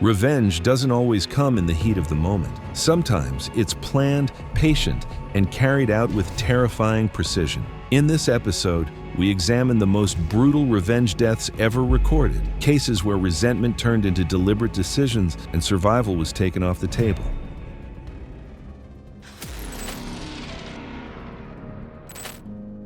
Revenge doesn't always come in the heat of the moment. Sometimes it's planned, patient, and carried out with terrifying precision. In this episode, we examine the most brutal revenge deaths ever recorded, cases where resentment turned into deliberate decisions and survival was taken off the table.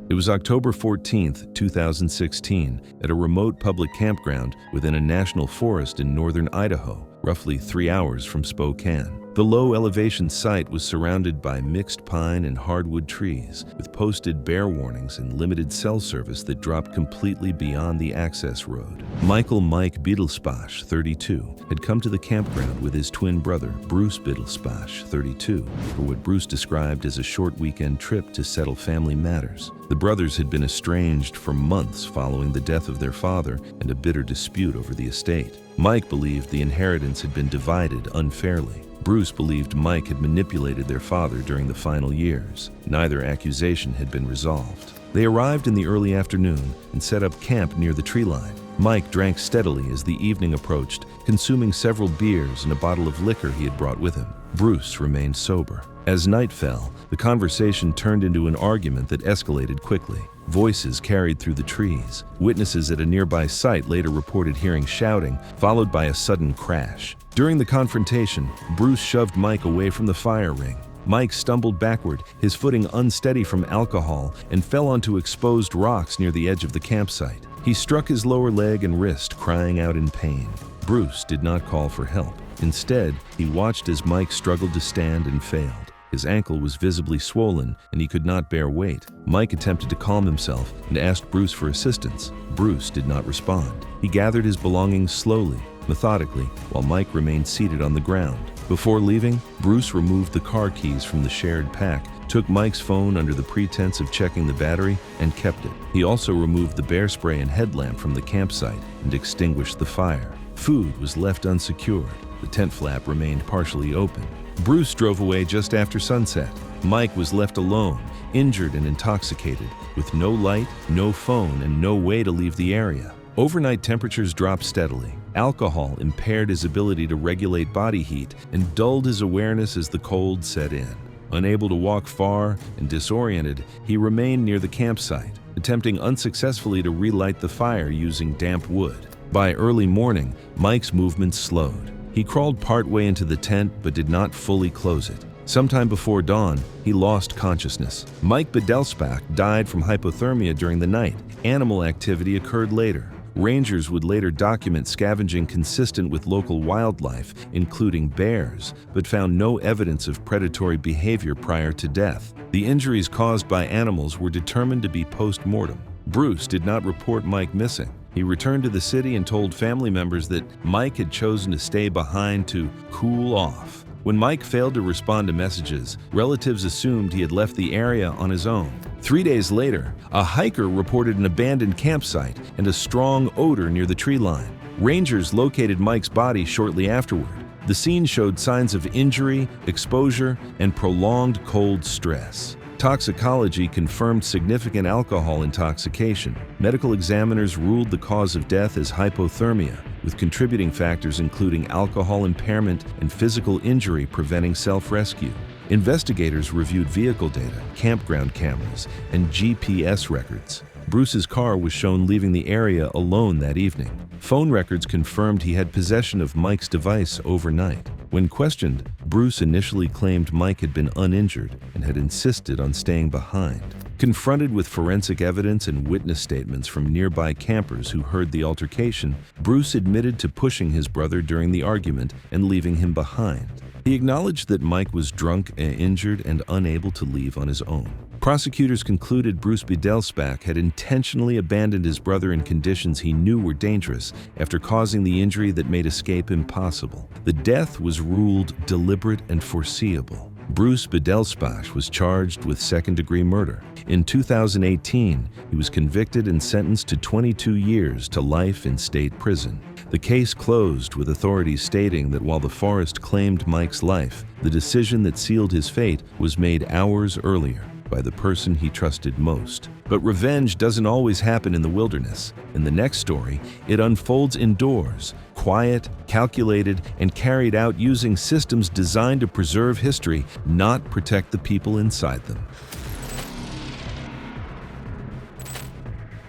It was October 14, 2016, at a remote public campground within a national forest in northern Idaho, roughly 3 hours from Spokane. The low-elevation site was surrounded by mixed pine and hardwood trees, with posted bear warnings and limited cell service that dropped completely beyond the access road. Michael Mike Biddlesbash, 32, had come to the campground with his twin brother, Bruce Biddlesbash, 32, for what Bruce described as a short weekend trip to settle family matters. The brothers had been estranged for months following the death of their father and a bitter dispute over the estate. Mike believed the inheritance had been divided unfairly. Bruce believed Mike had manipulated their father during the final years. Neither accusation had been resolved. They arrived in the early afternoon and set up camp near the tree line. Mike drank steadily as the evening approached, consuming several beers and a bottle of liquor he had brought with him. Bruce remained sober. As night fell, the conversation turned into an argument that escalated quickly. Voices carried through the trees. Witnesses at a nearby site later reported hearing shouting, followed by a sudden crash. During the confrontation, Bruce shoved Mike away from the fire ring. Mike stumbled backward, his footing unsteady from alcohol, and fell onto exposed rocks near the edge of the campsite. He struck his lower leg and wrist, crying out in pain. Bruce did not call for help. Instead, he watched as Mike struggled to stand and failed. His ankle was visibly swollen, and he could not bear weight. Mike attempted to calm himself and asked Bruce for assistance. Bruce did not respond. He gathered his belongings slowly, methodically, while Mike remained seated on the ground. Before leaving, Bruce removed the car keys from the shared pack, took Mike's phone under the pretense of checking the battery, and kept it. He also removed the bear spray and headlamp from the campsite and extinguished the fire. Food was left unsecured. The tent flap remained partially open. Bruce drove away just after sunset. Mike was left alone, injured and intoxicated, with no light, no phone, and no way to leave the area. Overnight temperatures dropped steadily. Alcohol impaired his ability to regulate body heat and dulled his awareness as the cold set in. Unable to walk far and disoriented, he remained near the campsite, attempting unsuccessfully to relight the fire using damp wood. By early morning, Mike's movements slowed. He crawled partway into the tent but did not fully close it. Sometime before dawn, he lost consciousness. Mike Biddlesbash died from hypothermia during the night. Animal activity occurred later. Rangers would later document scavenging consistent with local wildlife, including bears, but found no evidence of predatory behavior prior to death. The injuries caused by animals were determined to be post-mortem. Bruce did not report Mike missing. He returned to the city and told family members that Mike had chosen to stay behind to cool off. When Mike failed to respond to messages, relatives assumed he had left the area on his own. 3 days later, a hiker reported an abandoned campsite and a strong odor near the tree line. Rangers located Mike's body shortly afterward. The scene showed signs of injury, exposure, and prolonged cold stress. Toxicology confirmed significant alcohol intoxication. Medical examiners ruled the cause of death as hypothermia, with contributing factors including alcohol impairment and physical injury preventing self-rescue. Investigators reviewed vehicle data, campground cameras, and GPS records. Bruce's car was shown leaving the area alone that evening. Phone records confirmed he had possession of Mike's device overnight. When questioned, Bruce initially claimed Mike had been uninjured and had insisted on staying behind. Confronted with forensic evidence and witness statements from nearby campers who heard the altercation, Bruce admitted to pushing his brother during the argument and leaving him behind. He acknowledged that Mike was drunk, injured, and unable to leave on his own. Prosecutors concluded Bruce Biddlesbash had intentionally abandoned his brother in conditions he knew were dangerous after causing the injury that made escape impossible. The death was ruled deliberate and foreseeable. Bruce Biddlesbash was charged with second-degree murder. In 2018, he was convicted and sentenced to 22 years to life in state prison. The case closed with authorities stating that while the forest claimed Mike's life, the decision that sealed his fate was made hours earlier. by the person he trusted most. But revenge doesn't always happen in the wilderness. In the next story, it unfolds indoors, quiet, calculated, and carried out using systems designed to preserve history, not protect the people inside them.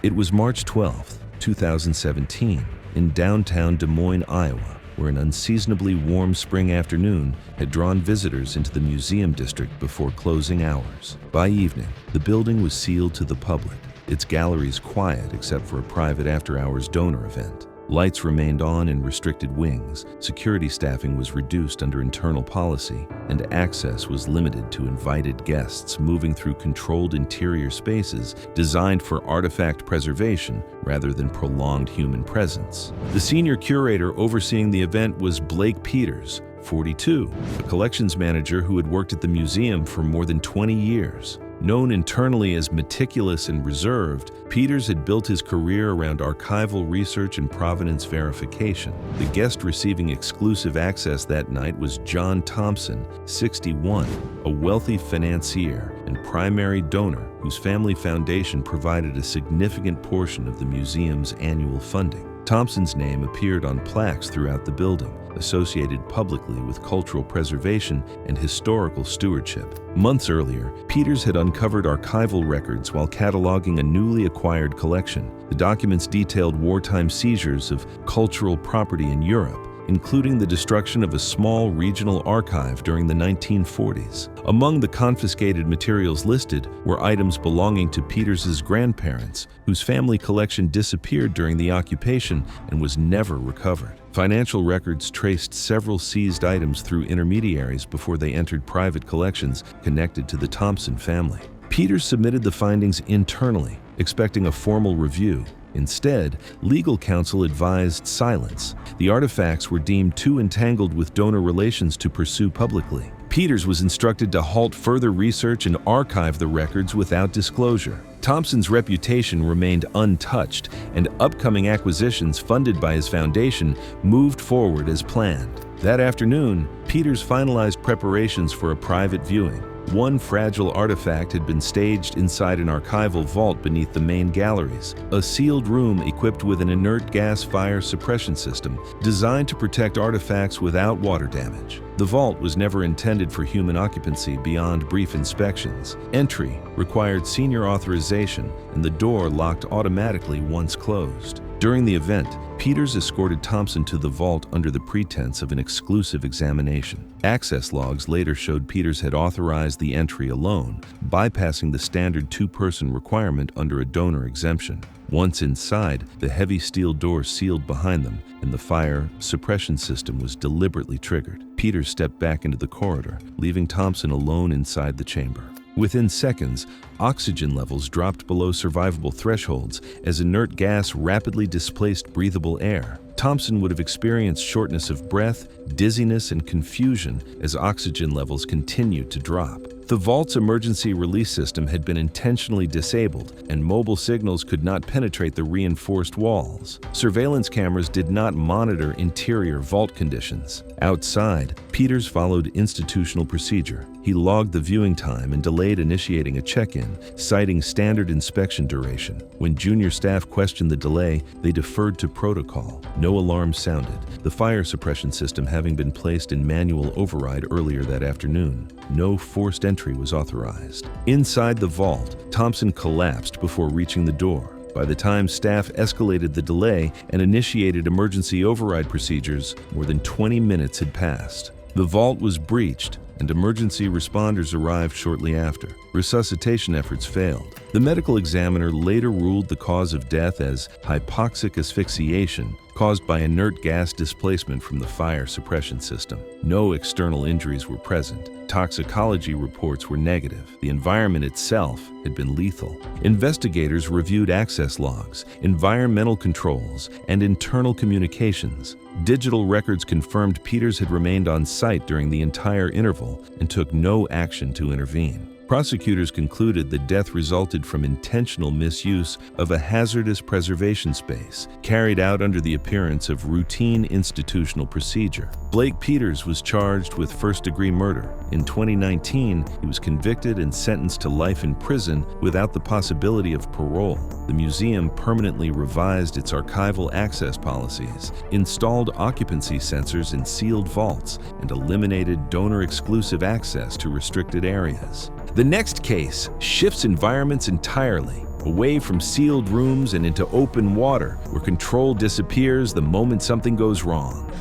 It was March 12, 2017, in downtown Des Moines, Iowa, where an unseasonably warm spring afternoon had drawn visitors into the museum district before closing hours. By evening, the building was sealed to the public, its galleries quiet except for a private after-hours donor event. Lights remained on in restricted wings, security staffing was reduced under internal policy, and access was limited to invited guests moving through controlled interior spaces designed for artifact preservation rather than prolonged human presence. The senior curator overseeing the event was Blake Peters, 42, a collections manager who had worked at the museum for more than 20 years. Known internally as meticulous and reserved, Peters had built his career around archival research and provenance verification. The guest receiving exclusive access that night was John Thompson, 61, a wealthy financier and primary donor whose family foundation provided a significant portion of the museum's annual funding. Thompson's name appeared on plaques throughout the building, associated publicly with cultural preservation and historical stewardship. Months earlier, Peters had uncovered archival records while cataloging a newly acquired collection. The documents detailed wartime seizures of cultural property in Europe, including the destruction of a small regional archive during the 1940s. Among the confiscated materials listed were items belonging to Peters's grandparents, whose family collection disappeared during the occupation and was never recovered. Financial records traced several seized items through intermediaries before they entered private collections connected to the Thompson family. Peters submitted the findings internally, expecting a formal review. Instead, legal counsel advised silence. The artifacts were deemed too entangled with donor relations to pursue publicly. Peters was instructed to halt further research and archive the records without disclosure. Thompson's reputation remained untouched, and upcoming acquisitions funded by his foundation moved forward as planned. That afternoon, Peters finalized preparations for a private viewing. One fragile artifact had been staged inside an archival vault beneath the main galleries, a sealed room equipped with an inert gas fire suppression system designed to protect artifacts without water damage. The vault was never intended for human occupancy beyond brief inspections. Entry required senior authorization, and the door locked automatically once closed. During the event, Peters escorted Thompson to the vault under the pretense of an exclusive examination. Access logs later showed Peters had authorized the entry alone, bypassing the standard two-person requirement under a donor exemption. Once inside, the heavy steel door sealed behind them, and the fire suppression system was deliberately triggered. Peters stepped back into the corridor, leaving Thompson alone inside the chamber. Within seconds, oxygen levels dropped below survivable thresholds as inert gas rapidly displaced breathable air. Thompson would have experienced shortness of breath, dizziness, and confusion as oxygen levels continued to drop. The vault's emergency release system had been intentionally disabled, and mobile signals could not penetrate the reinforced walls. Surveillance cameras did not monitor interior vault conditions. Outside, Peters followed institutional procedure. He logged the viewing time and delayed initiating a check-in, citing standard inspection duration. When junior staff questioned the delay, they deferred to protocol. No alarm sounded, the fire suppression system having been placed in manual override earlier that afternoon. No forced entry was authorized. Inside the vault, Thompson collapsed before reaching the door. By the time staff escalated the delay and initiated emergency override procedures, more than 20 minutes had passed. The vault was breached, and emergency responders arrived shortly after. Resuscitation efforts failed. The medical examiner later ruled the cause of death as hypoxic asphyxiation, caused by inert gas displacement from the fire suppression system. No external injuries were present. Toxicology reports were negative. The environment itself had been lethal. Investigators reviewed access logs, environmental controls, and internal communications. Digital records confirmed Peters had remained on site during the entire interval and took no action to intervene. Prosecutors concluded the death resulted from intentional misuse of a hazardous preservation space, carried out under the appearance of routine institutional procedure. Blake Peters was charged with first-degree murder. In 2019, he was convicted and sentenced to life in prison without the possibility of parole. The museum permanently revised its archival access policies, installed occupancy sensors in sealed vaults, and eliminated donor-exclusive access to restricted areas. The next case shifts environments entirely, away from sealed rooms and into open water, where control disappears the moment something goes wrong.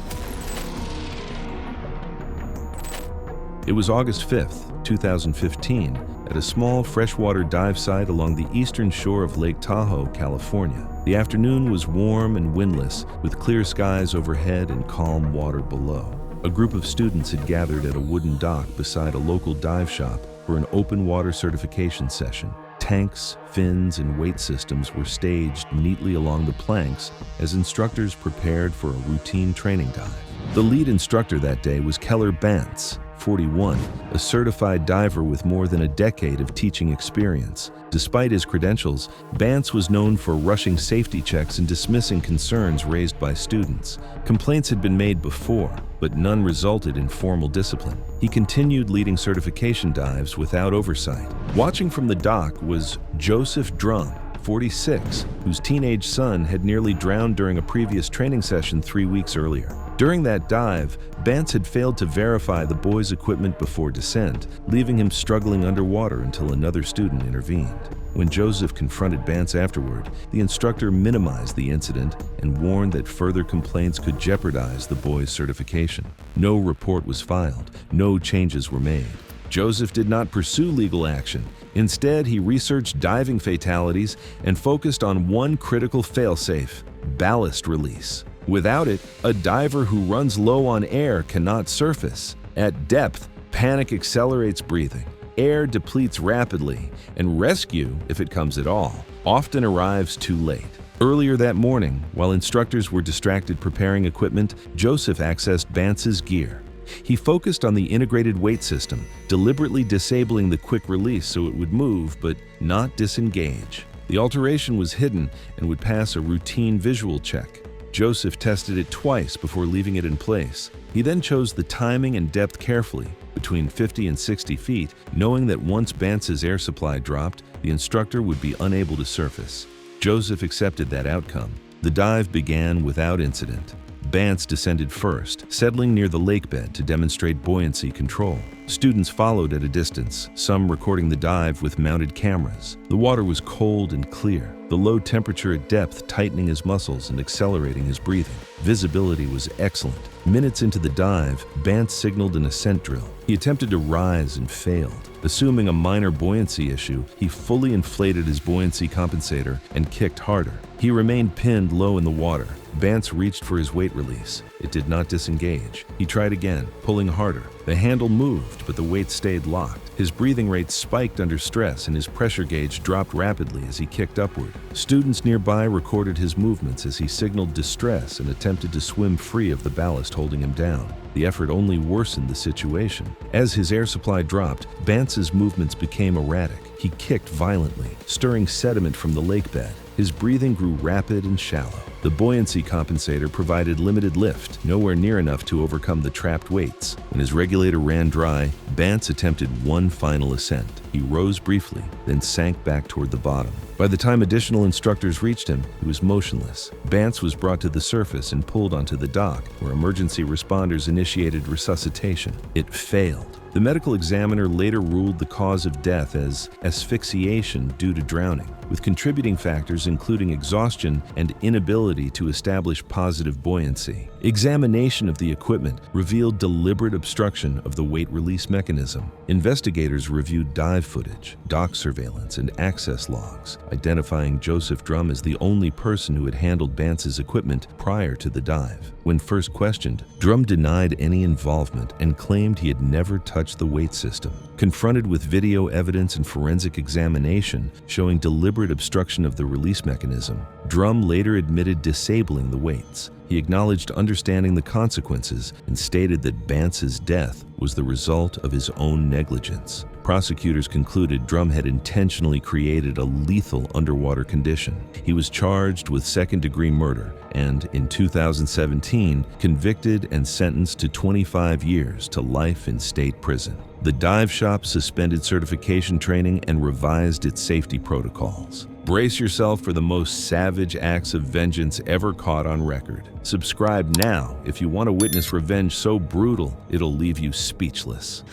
It was August 5th, 2015, at a small freshwater dive site along the eastern shore of Lake Tahoe, California. The afternoon was warm and windless, with clear skies overhead and calm water below. A group of students had gathered at a wooden dock beside a local dive shop for an open water certification session. Tanks, fins, and weight systems were staged neatly along the planks as instructors prepared for a routine training dive. The lead instructor that day was Keller Bantz, 41, a certified diver with more than a decade of teaching experience. Despite his credentials, Bantz was known for rushing safety checks and dismissing concerns raised by students. Complaints had been made before, but none resulted in formal discipline. He continued leading certification dives without oversight. Watching from the dock was Joseph Drum, 46, whose teenage son had nearly drowned during a previous training session 3 weeks earlier. During that dive, Bantz had failed to verify the boy's equipment before descent, leaving him struggling underwater until another student intervened. When Joseph confronted Bantz afterward, the instructor minimized the incident and warned that further complaints could jeopardize the boy's certification. No report was filed, no changes were made. Joseph did not pursue legal action. Instead, he researched diving fatalities and focused on one critical failsafe: ballast release. Without it, a diver who runs low on air cannot surface. At depth, panic accelerates breathing, air depletes rapidly, and rescue, if it comes at all, often arrives too late. Earlier that morning, while instructors were distracted preparing equipment, Joseph accessed Bantz's gear. He focused on the integrated weight system, deliberately disabling the quick release so it would move but not disengage. The alteration was hidden and would pass a routine visual check. Joseph tested it twice before leaving it in place. He then chose the timing and depth carefully, between 50 and 60 feet, knowing that once Bantz's air supply dropped, the instructor would be unable to surface. Joseph accepted that outcome. The dive began without incident. Bantz descended first, settling near the lake bed to demonstrate buoyancy control. Students followed at a distance, some recording the dive with mounted cameras. The water was cold and clear, the low temperature at depth tightening his muscles and accelerating his breathing. Visibility was excellent. Minutes into the dive, Bantz signaled an ascent drill. He attempted to rise and failed. Assuming a minor buoyancy issue, he fully inflated his buoyancy compensator and kicked harder. He remained pinned low in the water. Bantz reached for his weight release. It did not disengage. He tried again, pulling harder. The handle moved, but the weight stayed locked. His breathing rate spiked under stress and his pressure gauge dropped rapidly as he kicked upward. Students nearby recorded his movements as he signaled distress and attempted to swim free of the ballast holding him down. The effort only worsened the situation. As his air supply dropped, Bantz's movements became erratic. He kicked violently, stirring sediment from the lake bed. His breathing grew rapid and shallow. The buoyancy compensator provided limited lift, nowhere near enough to overcome the trapped weights. When his regulator ran dry, Bantz attempted one final ascent. He rose briefly, then sank back toward the bottom. By the time additional instructors reached him, he was motionless. Bantz was brought to the surface and pulled onto the dock, where emergency responders initiated resuscitation. It failed. The medical examiner later ruled the cause of death as asphyxiation due to drowning, with contributing factors including exhaustion and inability to establish positive buoyancy. Examination of the equipment revealed deliberate obstruction of the weight release mechanism. Investigators reviewed dive footage, dock surveillance, and access logs, identifying Joseph Drum as the only person who had handled Bantz's equipment prior to the dive. When first questioned, Drum denied any involvement and claimed he had never touched the weight system. Confronted with video evidence and forensic examination showing deliberate obstruction of the release mechanism, Drum later admitted disabling the weights. He acknowledged understanding the consequences and stated that Bantz's death was the result of his own negligence. Prosecutors concluded Drum had intentionally created a lethal underwater condition. He was charged with second-degree murder and, in 2017, convicted and sentenced to 25 years to life in state prison. The dive shop suspended certification training and revised its safety protocols. Brace yourself for the most savage acts of vengeance ever caught on record. Subscribe now if you want to witness revenge so brutal it'll leave you speechless.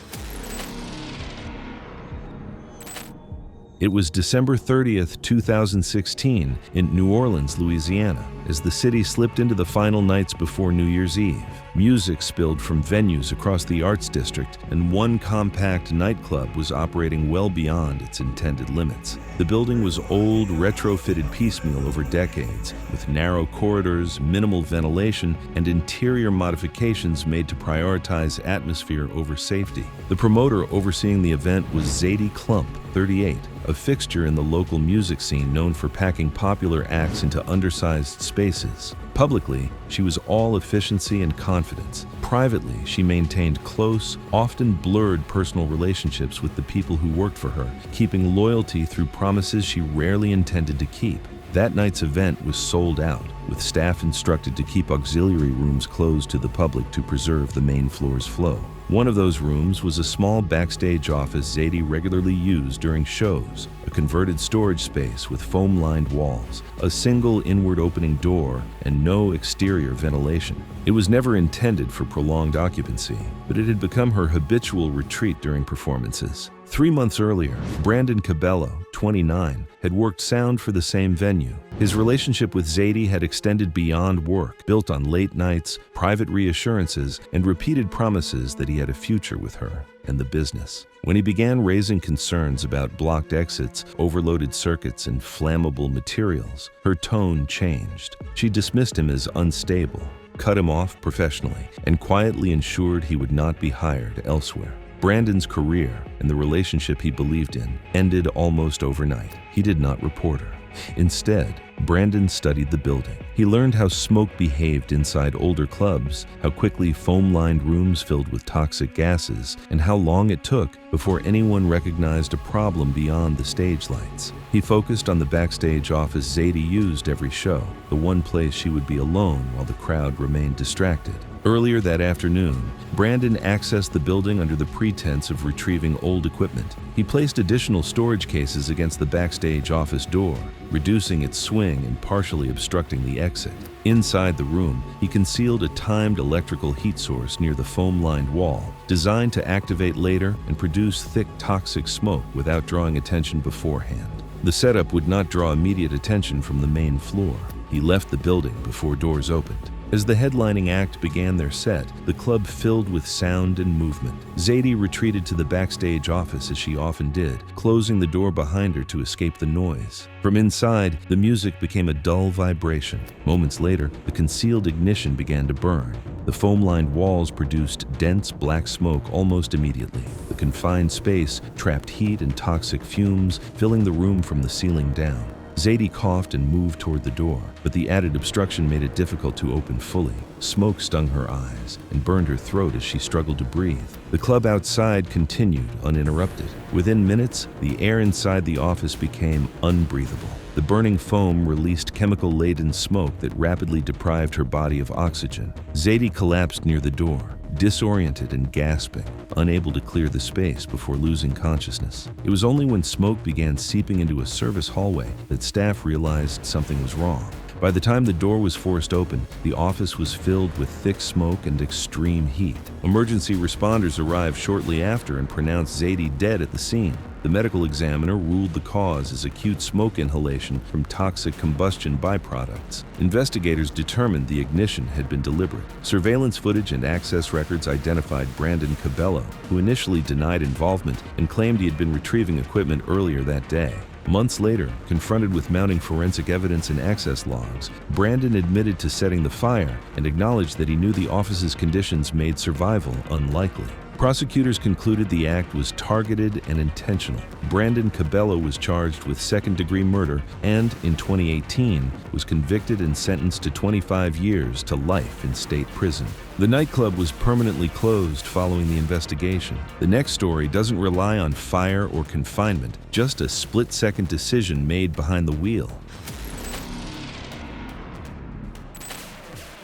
It was December 30th, 2016, in New Orleans, Louisiana, as the city slipped into the final nights before New Year's Eve. Music spilled from venues across the Arts District, and one compact nightclub was operating well beyond its intended limits. The building was old, retrofitted piecemeal over decades, with narrow corridors, minimal ventilation, and interior modifications made to prioritize atmosphere over safety. The promoter overseeing the event was Zadie Klump, 38, a fixture in the local music scene known for packing popular acts into undersized spaces. Publicly, she was all efficiency and confidence. Privately, she maintained close, often blurred personal relationships with the people who worked for her, keeping loyalty through promises she rarely intended to keep. That night's event was sold out, with staff instructed to keep auxiliary rooms closed to the public to preserve the main floor's flow. One of those rooms was a small backstage office Zadie regularly used during shows, a converted storage space with foam-lined walls, a single inward opening door, and no exterior ventilation. It was never intended for prolonged occupancy, but it had become her habitual retreat during performances. 3 months earlier, Brandon Cabello, 29, had worked sound for the same venue. His relationship with Zadie had extended beyond work, built on late nights, private reassurances, and repeated promises that he had a future with her and the business. When he began raising concerns about blocked exits, overloaded circuits, and flammable materials, her tone changed. She dismissed him as unstable, cut him off professionally, and quietly ensured he would not be hired elsewhere. Brandon's career and the relationship he believed in ended almost overnight. He did not report her. Instead, Brandon studied the building. He learned how smoke behaved inside older clubs, how quickly foam-lined rooms filled with toxic gases, and how long it took before anyone recognized a problem beyond the stage lights. He focused on the backstage office Zadie used every show, the one place she would be alone while the crowd remained distracted. Earlier that afternoon, Brandon accessed the building under the pretense of retrieving old equipment. He placed additional storage cases against the backstage office door, reducing its swing and partially obstructing the exit. Inside the room, he concealed a timed electrical heat source near the foam-lined wall, designed to activate later and produce thick toxic smoke without drawing attention beforehand. The setup would not draw immediate attention from the main floor. He left the building before doors opened. As the headlining act began their set, the club filled with sound and movement. Zadie retreated to the backstage office as she often did, closing the door behind her to escape the noise. From inside, the music became a dull vibration. Moments later, the concealed ignition began to burn. The foam-lined walls produced dense black smoke almost immediately. The confined space trapped heat and toxic fumes, filling the room from the ceiling down. Zadie coughed and moved toward the door, but the added obstruction made it difficult to open fully. Smoke stung her eyes and burned her throat as she struggled to breathe. The club outside continued uninterrupted. Within minutes, the air inside the office became unbreathable. The burning foam released chemical-laden smoke that rapidly deprived her body of oxygen. Zadie collapsed near the door, disoriented and gasping, unable to clear the space before losing consciousness. It was only when smoke began seeping into a service hallway that staff realized something was wrong. By the time the door was forced open, the office was filled with thick smoke and extreme heat. Emergency responders arrived shortly after and pronounced Zadie dead at the scene. The medical examiner ruled the cause as acute smoke inhalation from toxic combustion byproducts. Investigators determined the ignition had been deliberate. Surveillance footage and access records identified Brandon Cabello, who initially denied involvement and claimed he had been retrieving equipment earlier that day. Months later, confronted with mounting forensic evidence and access logs, Brandon admitted to setting the fire and acknowledged that he knew the office's conditions made survival unlikely. Prosecutors concluded the act was targeted and intentional. Brandon Cabello was charged with second-degree murder and, in 2018, was convicted and sentenced to 25 years to life in state prison. The nightclub was permanently closed following the investigation. The next story doesn't rely on fire or confinement, just a split-second decision made behind the wheel.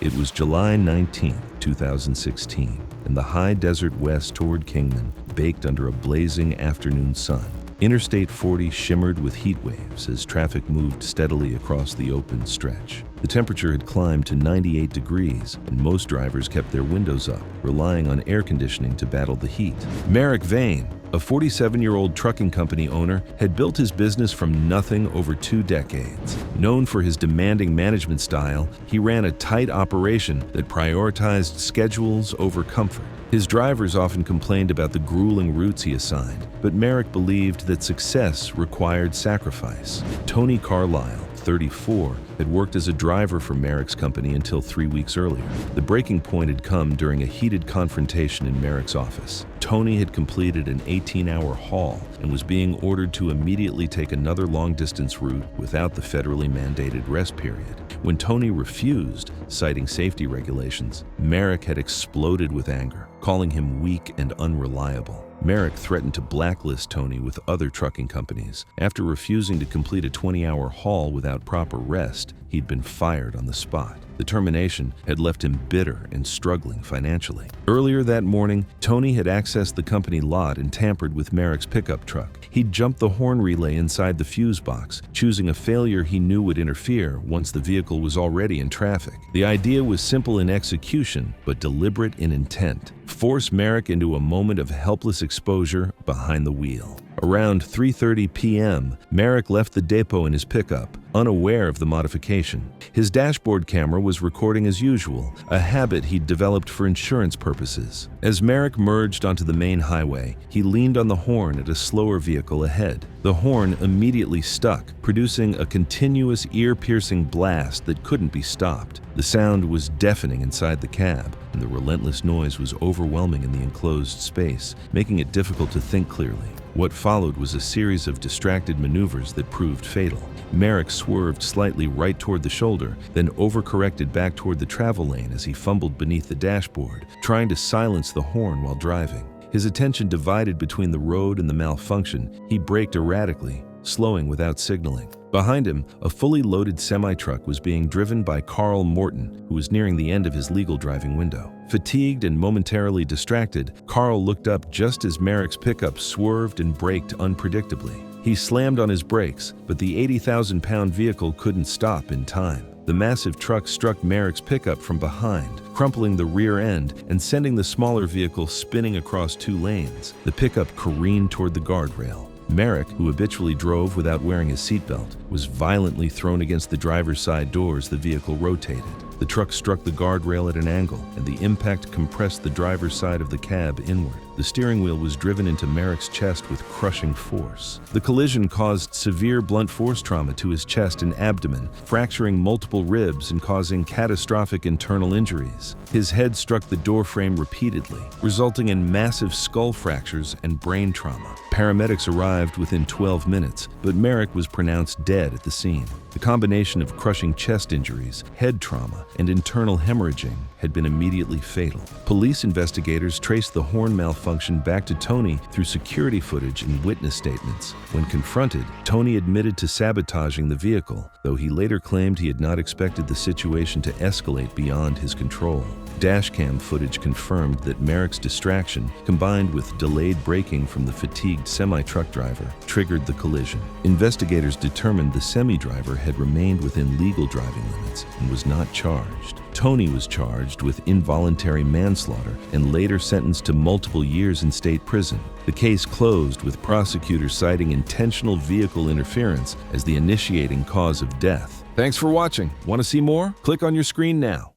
It was July 19, 2016, and the high desert west toward Kingman baked under a blazing afternoon sun. Interstate 40 shimmered with heat waves as traffic moved steadily across the open stretch. The temperature had climbed to 98 degrees, and most drivers kept their windows up, relying on air conditioning to battle the heat. Merrick Vane, a 47-year-old trucking company owner, had built his business from nothing over 2 decades. Known for his demanding management style, he ran a tight operation that prioritized schedules over comfort. His drivers often complained about the grueling routes he assigned, but Merrick believed that success required sacrifice. Tony Carlisle, 34, had worked as a driver for Merrick's company until 3 weeks earlier. The breaking point had come during a heated confrontation in Merrick's office. Tony had completed an 18-hour haul and was being ordered to immediately take another long-distance route without the federally mandated rest period. When Tony refused, citing safety regulations, Merrick had exploded with anger, calling him weak and unreliable. Merrick threatened to blacklist Tony with other trucking companies. After refusing to complete a 20-hour haul without proper rest, he'd been fired on the spot. The termination had left him bitter and struggling financially. Earlier that morning, Tony had accessed the company lot and tampered with Merrick's pickup truck. He'd jumped the horn relay inside the fuse box, choosing a failure he knew would interfere once the vehicle was already in traffic. The idea was simple in execution, but deliberate in intent. Force Merrick into a moment of helpless exposure behind the wheel. Around 3:30 p.m., Merrick left the depot in his pickup, unaware of the modification. His dashboard camera was recording as usual, a habit he'd developed for insurance purposes. As Merrick merged onto the main highway, he leaned on the horn at a slower vehicle ahead. The horn immediately stuck, producing a continuous ear-piercing blast that couldn't be stopped. The sound was deafening inside the cab, and the relentless noise was overwhelming in the enclosed space, making it difficult to think clearly. What followed was a series of distracted maneuvers that proved fatal. Merrick swerved slightly right toward the shoulder, then overcorrected back toward the travel lane as he fumbled beneath the dashboard, trying to silence the horn while driving. His attention divided between the road and the malfunction. He braked erratically, slowing without signaling. Behind him, a fully loaded semi-truck was being driven by Carl Morton, who was nearing the end of his legal driving window. Fatigued and momentarily distracted, Carl looked up just as Merrick's pickup swerved and braked unpredictably. He slammed on his brakes, but the 80,000-pound vehicle couldn't stop in time. The massive truck struck Merrick's pickup from behind, crumpling the rear end and sending the smaller vehicle spinning across 2 lanes. The pickup careened toward the guardrail. Merrick, who habitually drove without wearing his seatbelt, was violently thrown against the driver's side doors the vehicle rotated. The truck struck the guardrail at an angle, and the impact compressed the driver's side of the cab inward. The steering wheel was driven into Merrick's chest with crushing force. The collision caused severe blunt force trauma to his chest and abdomen, fracturing multiple ribs and causing catastrophic internal injuries. His head struck the door frame repeatedly, resulting in massive skull fractures and brain trauma. Paramedics arrived within 12 minutes, but Merrick was pronounced dead at the scene. The combination of crushing chest injuries, head trauma, and internal hemorrhaging had been immediately fatal. Police investigators traced the horn malfunction back to Tony through security footage and witness statements. When confronted, Tony admitted to sabotaging the vehicle, though he later claimed he had not expected the situation to escalate beyond his control. Dashcam footage confirmed that Merrick's distraction, combined with delayed braking from the fatigued semi-truck driver, triggered the collision. Investigators determined the semi-driver had remained within legal driving limits and was not charged. Tony was charged with involuntary manslaughter and later sentenced to multiple years in state prison. The case closed with prosecutors citing intentional vehicle interference as the initiating cause of death. Thanks for watching. Want to see more? Click on your screen now.